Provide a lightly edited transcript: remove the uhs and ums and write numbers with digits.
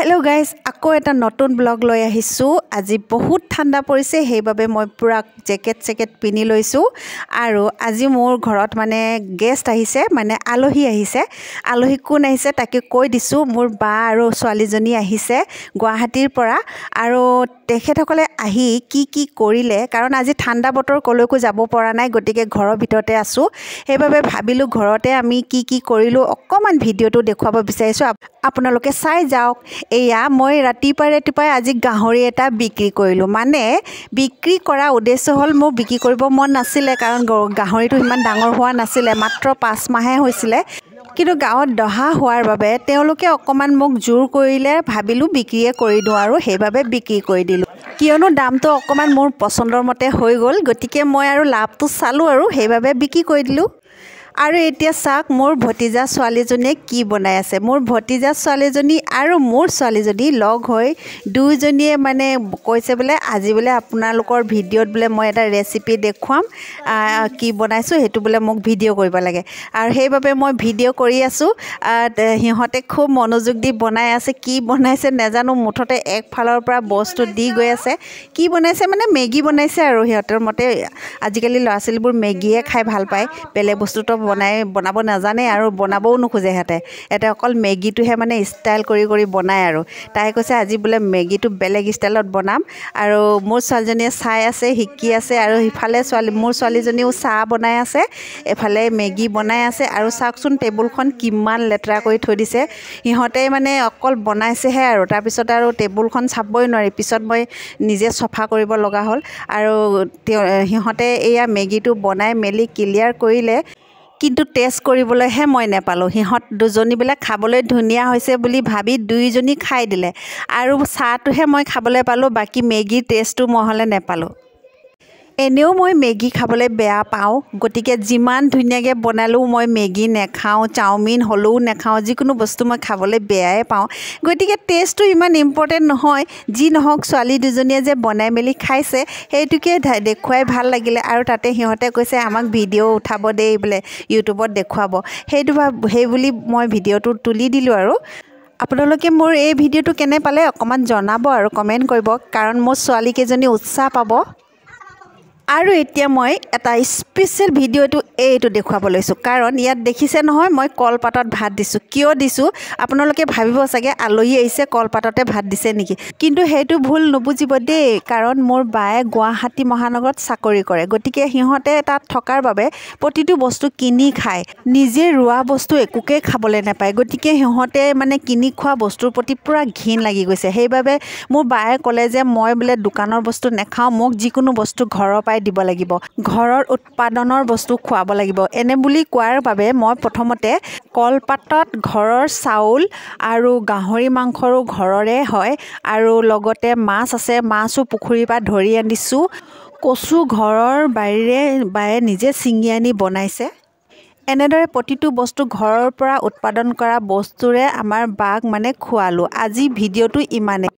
hello guys আকৌ এটা নতুন ব্লগ লৈ আহিছো আজি বহুত ঠাণ্ডা পৰিছে সেইবাবে মই পুৰা জেকেট পিনি লৈছো আৰু আজি মোৰ ঘৰত মানে গেষ্ট আহিছে মানে আলহী আহিছে আলহী কোন আহিছে তাকে কৈ দিছো মোৰ বা আৰু ছোৱালীজনী আহিছে গুৱাহাটীৰ পৰা আৰু তেখেতসকলে আহি কি কৰিলে কাৰণ আজি ঠাণ্ডা বতৰ কলৈকো যাব পৰা নাই গটিকে ঘৰৰ ভিতৰতে আছো সেইবাবে ভাবিলো ঘৰতে আমি কি কৰিলো অকমান ভিডিওটো দেখুৱাব বিচাৰিছো আপোনালোকে চাই যাওক এয়া মই ৰাতিপুৱাই আজি গাহৰি এটা বিক্ৰী কৰিলো মানে বিক্ৰী কৰা উদ্দেশ্য হল মোৰ বিক্ৰী কৰিব মন নাছিলে কাৰণ গাহৰিটো ইমান ডাঙৰ হোৱা নাছিলে মাত্ৰ 5 মাহে হৈছিলে কিন্তু গাঁৱত দহা হোৱাৰ বাবে তেওঁলোকে অকমান মোক জোৰ কৰিলে ভাবিলো বিক্ৰীয়ে কৰি দিও আৰু সেইবাবে বিক্ৰী কৰি দিলো কিয়নো দামটো অকমান মোৰ পছন্দৰ মতে হৈ গল গটিকে মই আৰু লাভটো চালো আৰু সেইবাবে বিক্ৰী কৰি দিলো আৰু এতিয়া চাক মোৰ ভতিজা ছোৱালীজনীয়ে কি বনাই আছে মোৰ ভতিজা ছোৱালীজনী আৰু মোৰ ছোৱালীজনী লগ হৈ দুইজনীয়ে মানে কৈছে বলে আজি বলে আপোনালোকৰ ভিডিওত বলে মই এটা ৰেচিপি দেখুৱাম কি বনাইছো হেতু বলে মোক ভিডিও কৰিব লাগে আৰু সেইবাবে মই ভিডিও কৰি আছো হিহতে খুব মনোযোগ দি বনাই আছে কি বনাইছে নেজানো মুঠতে এক ফালৰ পৰা বস্তু দি গৈ আছে কি বনাইছে মানে মেগী বনাইছে আৰু হিহতৰ মতে আজিকালি ল'ৰা-ছোৱালীবোৰ মেগীয়ে খাই ভাল পায় বেলে বস্তুটো বনাব নাজানে আৰু বনাবও নোখোজে হেতে এটা অকল মেগীটোহে মানে ষ্টাইল কৰি বনায় আৰু তাই কৈছে আজি বলে মেগীটো বেলেগ ষ্টাইলত বনাম আৰু মোৰ ছোৱালীজনীয়ে চাই আছে শিকি আছে আৰু ইফালে মোৰ ছোৱালীজনীও চাহ বনাই আছে এফালে মেগী বনাই আছে আৰু চাকচোন টেবুলখন কিমান লেতেৰা কৰি থৈ দিছে হিহতে মানে অকল বনাইছেহে আৰু তাৰ পিছত আৰু টেবুলখন চাবই নোৱাৰি পিছত মই নিজে সফা কৰিব লগা হ'ল আৰু হিহতে এয়া মেগীটো বনাই মেলি ক্লিয়াৰ কৰিলে কিন্তু টেষ্ট কৰিবলৈহে মই নেপালো হিহত দুজনী বিলা খাবলৈ ধুনিয়া হৈছে বুলি ভাবি দুইজনী খাই দিলে আৰু চাহটোহে মই খাবলৈ পালো বাকি মেগীৰ টেষ্টটো মহলে নেপালো এনেও মই মেগী খাবলৈ বেয়া পাওঁ গটিকে যিমান ধুনিয়াকে বনালো মই মেগী নেখাও চাওমিন হলও নেখাও যিকোনো বস্তু মই খাবলৈ বেয়াই পাওঁ গটিকে টেষ্টটো ইমান ইম্পৰ্টেন্ট নহয় যি নহওক ছোৱালী দুজনীয়ে যে বনাই মেলি খাইছে হেতুকে দেখুৱাই ভাল লাগিলে আৰু তাতে হিহতে কৈছে আমাক ভিডিও উঠাব দেই বলে ইউটিউবত দেখুৱাব সেই বুলি মই ভিডিওটো তুলি দিলো আৰু আপোনালোকে মোৰ এই ভিডিওটো কেনে পালে অকমান জনাব আৰু কমেন্ট কৰিব কাৰণ মোৰ ছোৱালী কেজনী উৎসাহ পাব আৰু এতিয়া মই এটা স্পেশাল ভিডিওটো এইটো দেখুৱাব লৈছো কাৰণ ইয়াত দেখিছে নহয় মই কলপাতত ভাত দিছো কিয় দিছো আপোনালোকে ভাবিব চাগে আলহী আহিছে কলপাততে ভাত দিছে নেকি কিন্তু হেতু ভুল নবুজিব দেই কাৰণ মোৰ বায়ে গুৱাহাটী মহানগৰত চাকৰি কৰে গটিকে হিহতে তাত থকাৰ বাবে প্ৰতিটো বস্তু কিনি খায় নিজে ৰুৱা বস্তু একোকে খাবলৈ নাপায় গটিকে হিহতে মানে কিনি খোৱা বস্তুৰ প্ৰতি পুৰা ঘিন লাগি গৈছে সেইবাবে মোৰ বায়ে ক'লে যে মই বলে দোকানৰ বস্তু নেখাও মোক যিকোনো বস্তু ঘৰৰ পাই দিব লাগিব ঘৰৰ উৎপাদনৰ বস্তু খুৱাব লাগিব এনে বুলি কোৱাৰ বাবে মই প্ৰথমতে কলপাতত ঘৰৰ চাউল আৰু গাহৰি মাংসৰো ঘৰৰে হয় আৰু লগতে মাছ আছে মাছও পুখুৰীৰ পৰা ধৰি আনিছো কচু ঘৰৰ বাৰীৰে বায়ে নিজে ছিঙি আনি বনাইছে এনেদৰে প্ৰতিটো বস্তু ঘৰৰ পৰা উৎপাদন কৰা বস্তুৰে আমাৰ বাক মানে খুৱালো আজি ভিডিওটো ইমানে